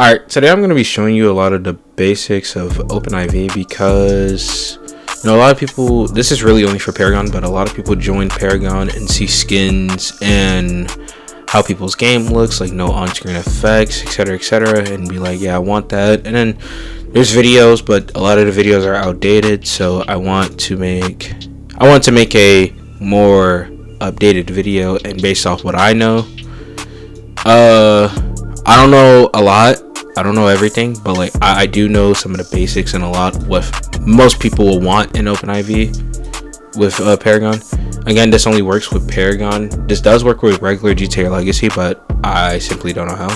Alright, today I'm going to be showing you a lot of the basics of OpenIV because, a lot of people, this is really only for Paragon, but a lot of people join Paragon and see skins and how people's game looks, like no on-screen effects, etc., and be like, yeah, I want that. And then there's videos, but a lot of the videos are outdated, so I want to make a more updated video and based off what I know. I don't know a lot. I don't know everything, but like I do know some of the basics and a lot what most people will want in OpenIV with Paragon. Again, this only works with Paragon. This does work with regular GTA Legacy, but I simply don't know how.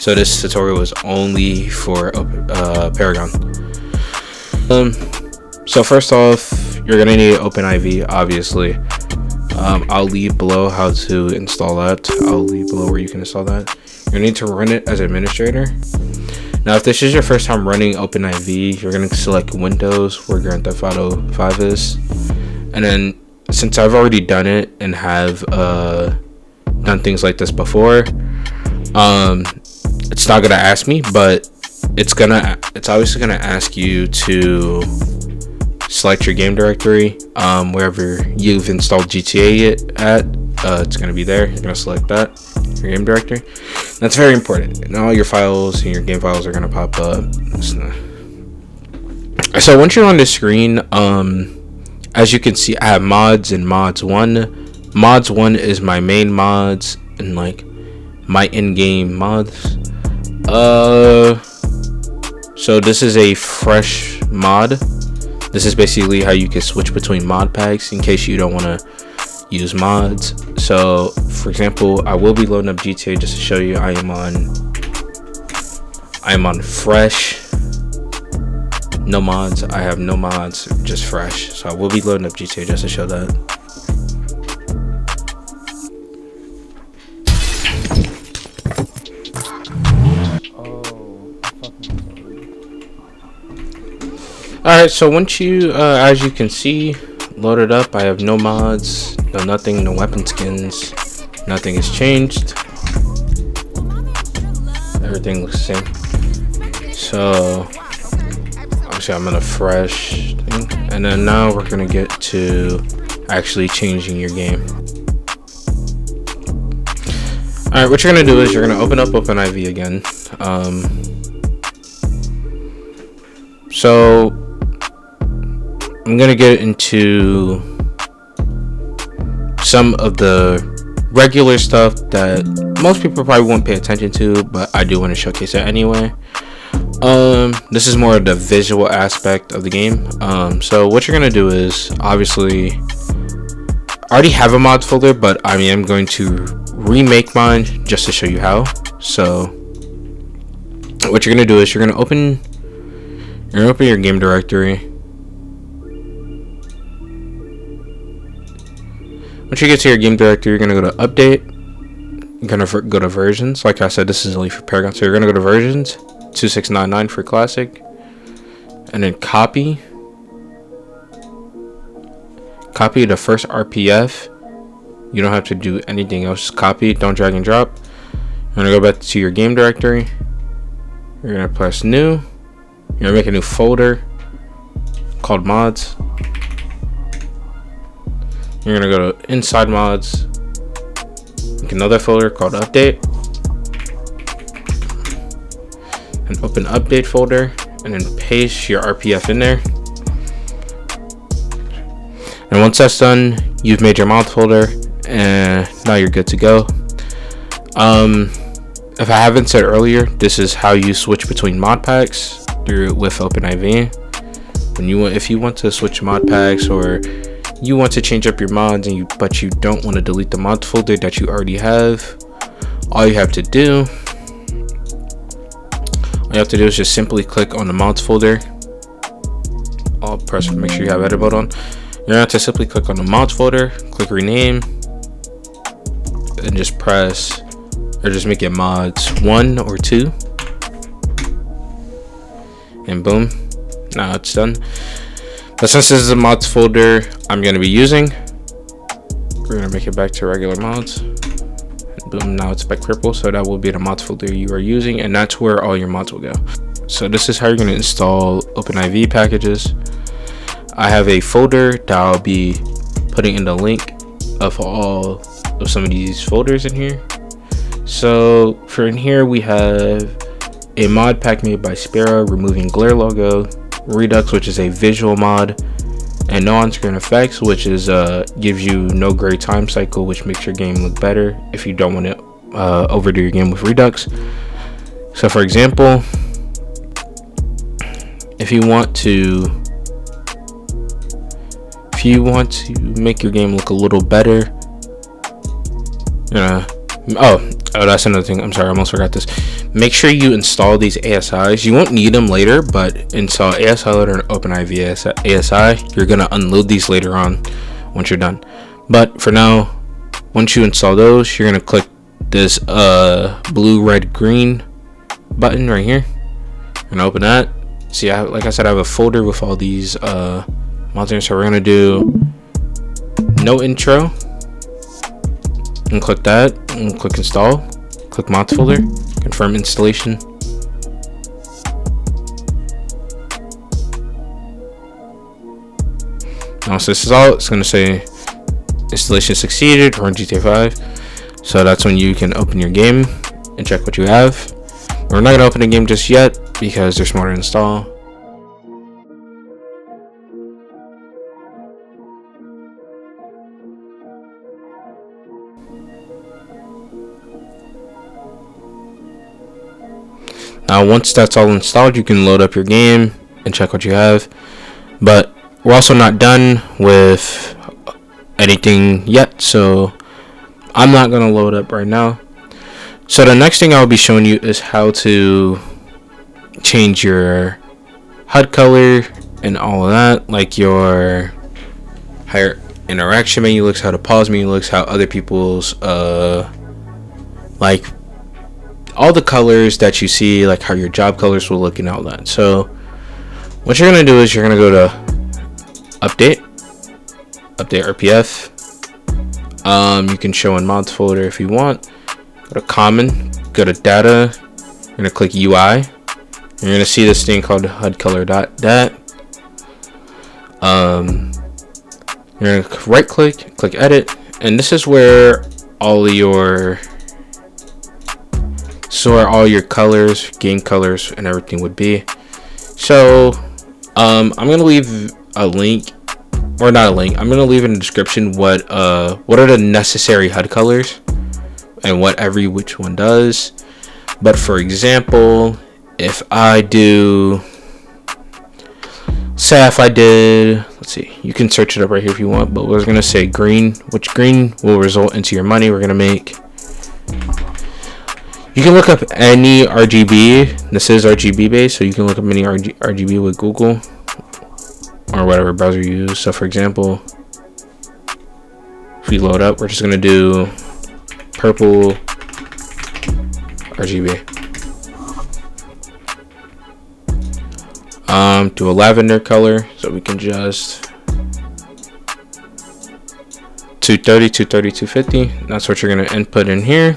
So this tutorial is only for Paragon. So first off, you're gonna need OpenIV, obviously. I'll leave below how to install that. I'll leave below where you can install that. You need to run it as administrator. Now, if this is your first time running OpenIV, you're going to select Windows, where Grand Theft Auto 5 is. And then, since I've already done it and have done things like this before, it's not going to ask me, but it's obviously going to ask you to select your game directory, wherever you've installed GTA at. It's going to be there. You're going to select that, your game directory. That's very important, and all your files and your game files are going to pop up. So once you're on the screen, as you can see, I have mods and mods 1. Mods 1 is my main mods and like my in-game mods. So this is a fresh mod. This is basically how you can switch between Modpacks in case you don't want to use mods. So for example, I will be loading up GTA just to show you. I am on fresh, no mods. I have no mods, just fresh. So I will be loading up GTA just to show that. Alright, so once you as you can see, load it up. I have no mods, no nothing, no weapon skins, nothing has changed. Everything looks the same. So obviously I'm in a fresh thing, and then now we're gonna get to actually changing your game. Alright, what you're gonna do is you're gonna open up OpenIV again. So I'm gonna get into some of the regular stuff that most people probably won't pay attention to, but I do want to showcase it anyway. This is more of the visual aspect of the game. So what you're gonna do is, obviously, I already have a mod folder, but I am going to remake mine just to show you how. So what you're gonna do is you're gonna open your game directory. Once you get to your game directory, you're going to go to update. You're going to go to versions. Like I said, this is only for Paragon. So you're going to go to versions, 2699 for classic. And then copy the first RPF. You don't have to do anything else. Just copy, don't drag and drop. You're going to go back to your game directory. You're going to press new. You're going to make a new folder called mods. You're gonna go to inside mods, make another folder called update, and open update folder, and then paste your RPF in there. And once that's done, you've made your mod folder, and now you're good to go. If I haven't said earlier, this is how you switch between Modpacks with OpenIV. If you want to switch Modpacks, or you want to change up your mods but you don't want to delete the mod folder that you already have, all you have to do is just simply click on the mods folder. I'll press, make sure you have edit mode on. You're gonna have to simply click on the mods folder, click rename, and just press, or just make it mods 1 or 2, and boom, now it's done. But since this is a mods folder I'm going to be using, we're going to make it back to regular mods. Boom, now it's back purple. So that will be the mod folder you are using, and that's where all your mods will go. So this is how you're going to install OpenIV packages. I have a folder that I'll be putting in the link of all of some of these folders in here. So for in here, we have a mod pack made by Sparrow, removing glare logo, Redux, which is a visual mod, and no on-screen effects, which is gives you no gray time cycle, which makes your game look better if you don't want to overdo your game with Redux. So for example, if you want to make your game look a little better, oh, that's another thing. I'm sorry, I almost forgot this. Make sure you install these ASIs. You won't need them later, but install ASI loader and OpenIV ASI. You're gonna unload these later on once you're done. But for now, once you install those, you're gonna click this blue, red, green button right here. I'm gonna open that. See, like I said, I have a folder with all these mods in. So we're gonna do no intro, and click that, and click install, click mods folder, confirm installation. Now, so this is all it's going to say, installation succeeded, or in GTA 5. So that's when you can open your game and check what you have. We're not going to open the game just yet because there's more to install. Now once that's all installed, you can load up your game and check what you have. But we're also not done with anything yet, so I'm not going to load up right now. So the next thing I'll be showing you is how to change your HUD color and all of that, like your higher interaction menu looks, how the pause menu looks, how other people's like all the colors that you see, like how your job colors will look and all that. So what you're gonna do is you're gonna go to update RPF. You can show in mods folder if you want. Go to common, go to data, you're gonna click UI. You're gonna see this thing called HUD color .dat. You're gonna right click edit, and this is where all your colors, game colors, and everything would be. So I'm gonna leave a link, or not a link, I'm gonna leave in the description what are the necessary HUD colors and what which one does. But for example, if I do, say if I did, let's see, you can search it up right here if you want, but we're gonna say green, which green will result into your money. We're gonna make, you can look up any RGB. This is RGB based, so you can look up any RGB with Google or whatever browser you use. So for example, if we load up, we're just gonna do purple RGB. Do a lavender color, so we can just 230, 230, 250. That's what you're gonna input in here.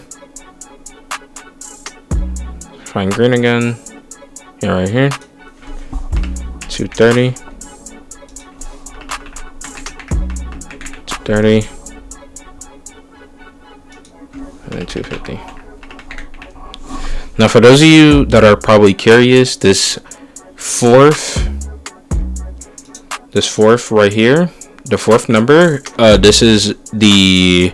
Find green again. Here, right here. 230. 230. And then 250. Now, for those of you that are probably curious, this fourth right here, the fourth number, this is the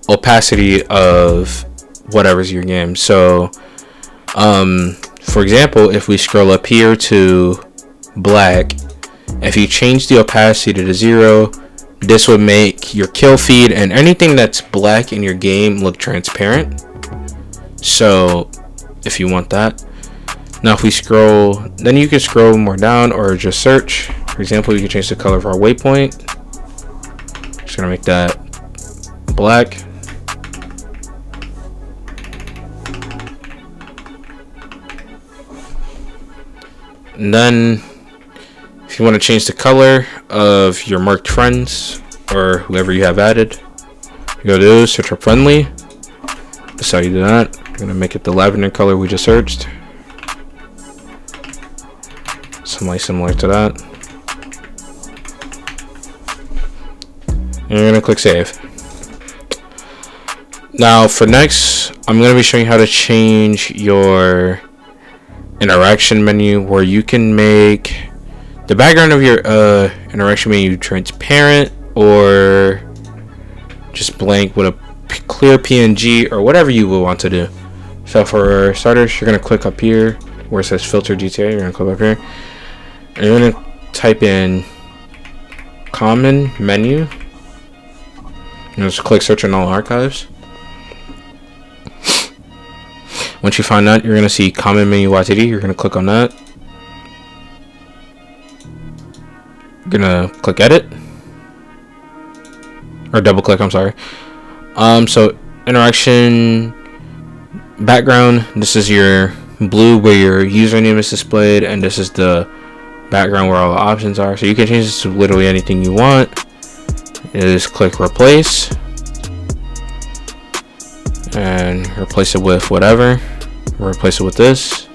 opacity of whatever's your game. So for example, if we scroll up here to black, if you change the opacity to 0, this would make your kill feed and anything that's black in your game look transparent. So if you want that. Now if we scroll, then you can scroll more down or just search. For example, you can change the color of our waypoint. Just gonna make that black. And then if you want to change the color of your marked friends or whoever you have added, you go to search for friendly. That's how you do that. I'm gonna make it the lavender color we just searched. Something similar to that. And you're gonna click save. Now for next, I'm gonna be showing you how to change your interaction menu, where you can make the background of your interaction menu transparent or just blank with a clear PNG or whatever you will want to do. So for starters, you're gonna click up here where it says filter GTA. You're gonna click up here and you're gonna type in common menu. You just click search on all archives. Once you find that, you're gonna see common menu YTD. You're gonna click on that. You're gonna click edit or double click, I'm sorry. So interaction background, this is your blue where your username is displayed, and this is the background where all the options are. So you can change this to literally anything you want. Just click replace and replace it with whatever. Replace it with this.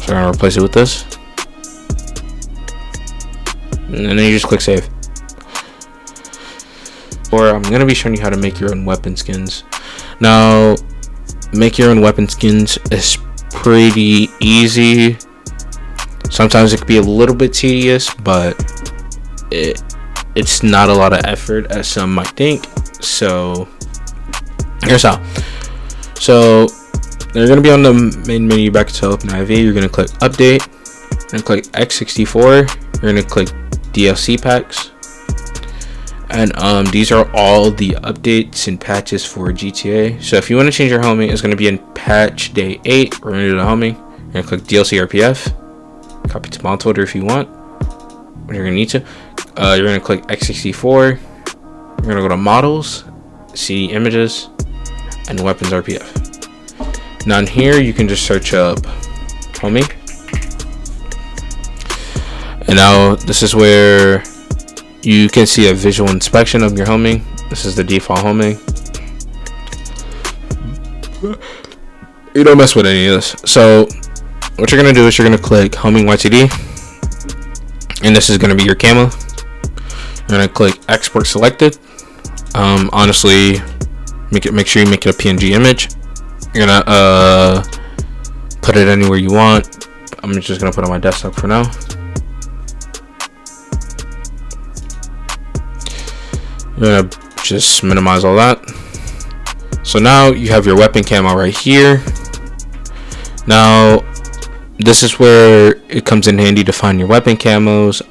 So I'm gonna replace it with this, and then you just click save. Or I'm gonna be showing you how to make your own weapon skins. Now, make your own weapon skins is pretty easy. Sometimes it could be a little bit tedious, but it's not a lot of effort as some might think. So here's how. So you're gonna be on the main menu back to OpenIV. You're gonna click update and click X64. You're gonna click DLC packs. And these are all the updates and patches for GTA. So if you want to change your homing, it's going to be in patch day 8. We're going to do the homing. You're going to click DLC RPF. Copy to mod folder if you want. But you're going to need to. You're going to click X64. You're going to go to models, CD images, and weapons RPF. Now in here, you can just search up homing. And now this is where you can see a visual inspection of your homing. This is the default homing. You don't mess with any of this. So what you're gonna do is you're gonna click homing YTD, and this is gonna be your camo. You're gonna click export selected. Honestly, make sure you make it a PNG image. You're gonna put it anywhere you want. I'm just gonna put it on my desktop for now. You're gonna just minimize all that. So now you have your weapon camo right here. Now this is where it comes in handy to find your weapon camos.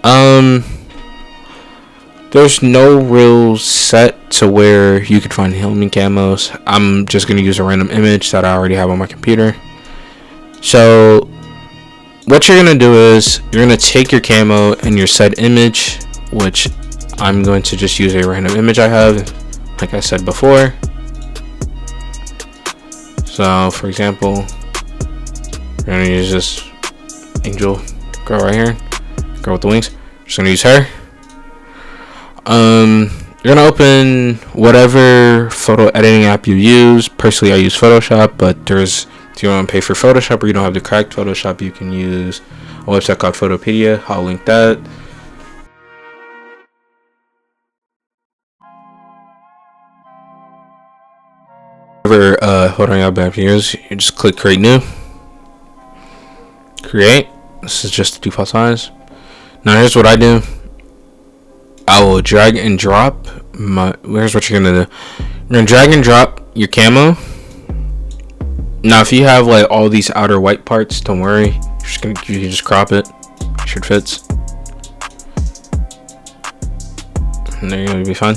There's no real set to where you could find homing camos. I'm just gonna use a random image that I already have on my computer. So what you're gonna do is you're gonna take your camo and your set image, which I'm going to just use a random image I have, like I said before. So for example, we're gonna use this angel girl right here, girl with the wings. Just gonna use her. You're gonna open whatever photo editing app you use. Personally, I use Photoshop, but if you want to pay for Photoshop or you don't have the correct Photoshop, you can use a website called Photopedia. I'll link that. Whatever photo app you use, you just click create new. Create. This is just the default size. Now here's what I do. I will drag and drop here's what you're gonna do. You're gonna drag and drop your camo. Now if you have like all these outer white parts, don't worry, you can just crop it. Make sure it fits, and there you're gonna be fine.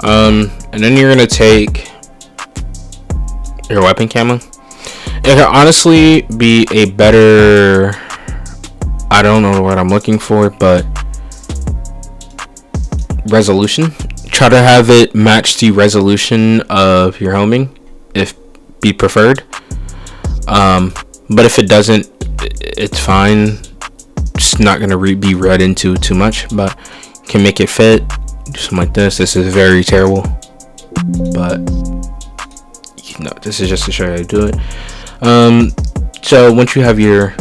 And then you're gonna take your weapon camo. It can honestly be a better, I don't know the word I'm looking for, but resolution. Try to have it match the resolution of your homing if be preferred. But if it doesn't, it's fine. It's not gonna be read into too much, but you can make it fit. Do something like this. This is very terrible. but you know, this is just to show you how to do it. So once you have your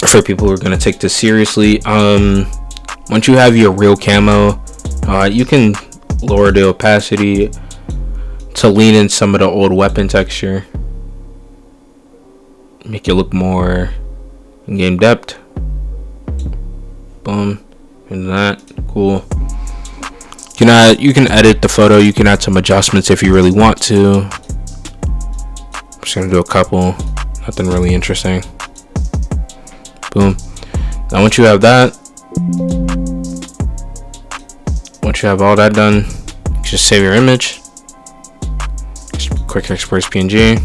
for people who are going to take this seriously, once you have your real camo, you can lower the opacity to lean in some of the old weapon texture, make it look more in-game depth. Boom, and that cool. You can edit the photo, you can add some adjustments if you really want to. I'm just gonna do a couple, nothing really interesting. Boom. Now once you have that, once you have all that done, just save your image. Just quick export as PNG.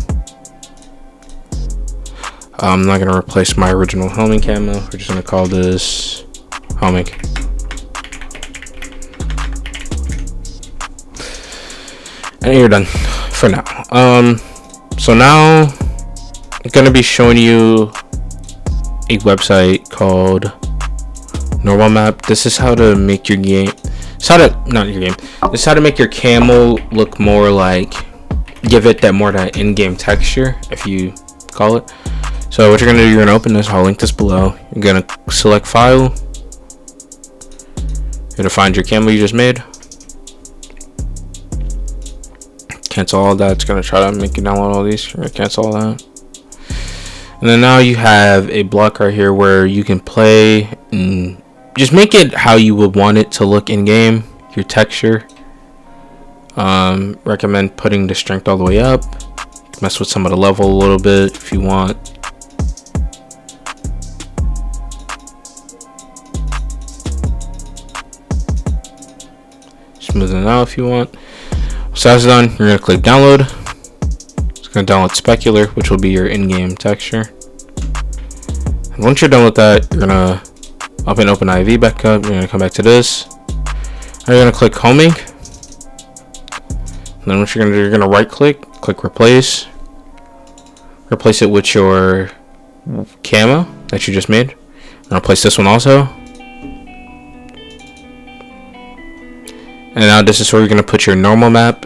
I'm not gonna replace my original homing camo. We're just gonna call this homing. And you're done for now. So now I'm gonna be showing you a website called Normal Map. This is how to make your game. This is how to make your camo look more like, give it that more that in-game texture, if you call it. So what you're gonna do, you're gonna open this. I'll link this below. You're gonna select file. You're gonna find your camo you just made. Cancel all that. It's gonna try to make you download all these. You're gonna cancel all that. And then now you have a block right here where you can play and just make it how you would want it to look in game. Your texture. Recommend putting the strength all the way up. Mess with some of the level a little bit if you want. Smoothing it out if you want. So that's done, you're gonna click download. It's gonna download Specular, which will be your in-game texture. And once you're done with that, you're gonna open IV back up. You're gonna come back to this. And you're gonna click homing. And then what you're gonna do, you're gonna right click replace. Replace it with your camo that you just made. And replace this one also. And now this is where you're going to put your normal map,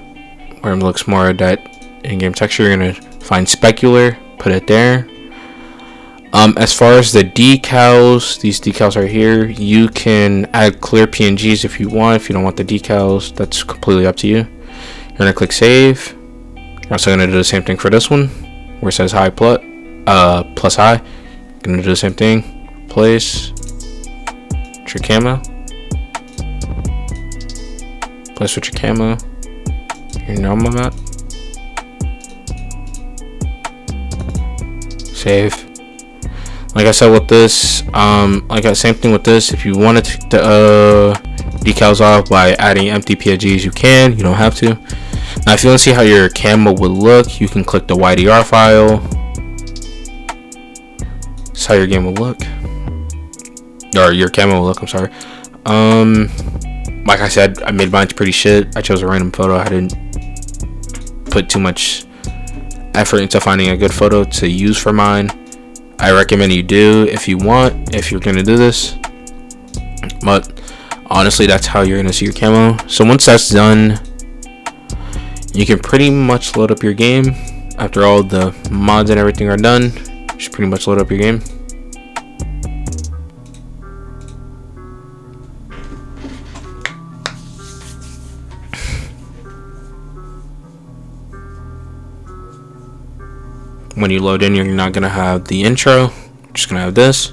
where it looks more at that in-game texture. You're going to find Specular, put it there. As far as the decals, these decals right here, you can add clear PNGs if you want. If you don't want the decals, that's completely up to you. You're going to click save. You're also going to do the same thing for this one, where it says high plus high. You're going to do the same thing. Place your camo. Place with your camo, your normal map, save. Like I said with this, same thing with this. If you want to take the decals off by adding empty PNGs, you can. You don't have to. Now, if you want to see how your camo would look, you can click the YDR file. This is how your game will look, or your camo will look. I'm sorry. Like I said, I made mine pretty shit. I chose a random photo. I didn't put too much effort into finding a good photo to use for mine. I recommend you do if you want, if you're gonna do this. But honestly, that's how you're gonna see your camo. So once that's done, you can pretty much load up your game. After all the mods and everything are done, just pretty much load up your game. When you load in, you're not gonna have the intro, you're just gonna have this.